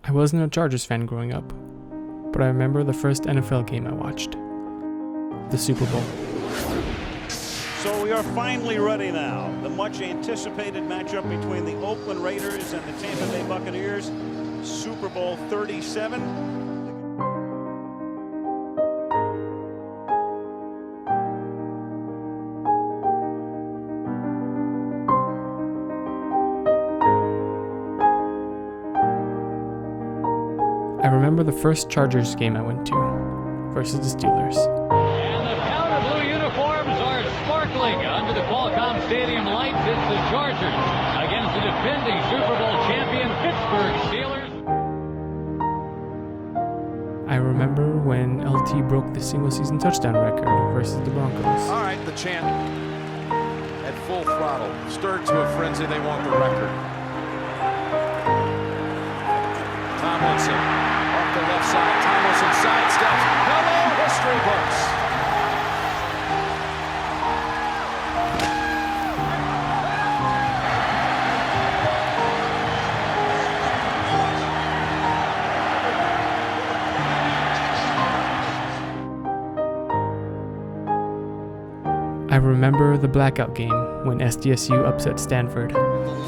I wasn't a Chargers fan growing up, but I remember the first NFL game I watched, the Super Bowl. So we are finally ready now. The much anticipated matchup between the Oakland Raiders and the Tampa Bay Buccaneers, Super Bowl 37. I remember the first Chargers game I went to, versus the Steelers. And the powder blue uniforms are sparkling under the Qualcomm Stadium lights. It's the Chargers against the defending Super Bowl champion Pittsburgh Steelers. I remember when LT broke the single-season touchdown record versus the Broncos. All right, the chant at full throttle, stirred to a frenzy. They want the record. Tomlinson off the left side. Tomlinson sidesteps. Hello, history books. I remember the blackout game when SDCCU upset Stanford. The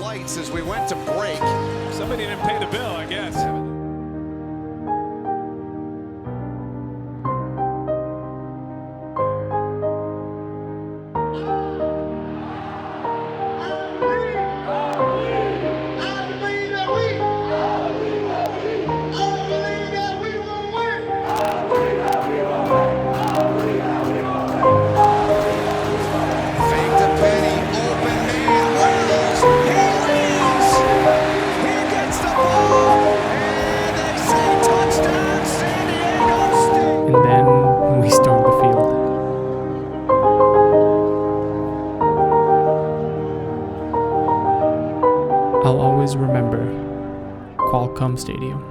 lights as we went to break. Somebody didn't pay the bill, I guess. And then we stormed the field. I'll always remember Qualcomm Stadium.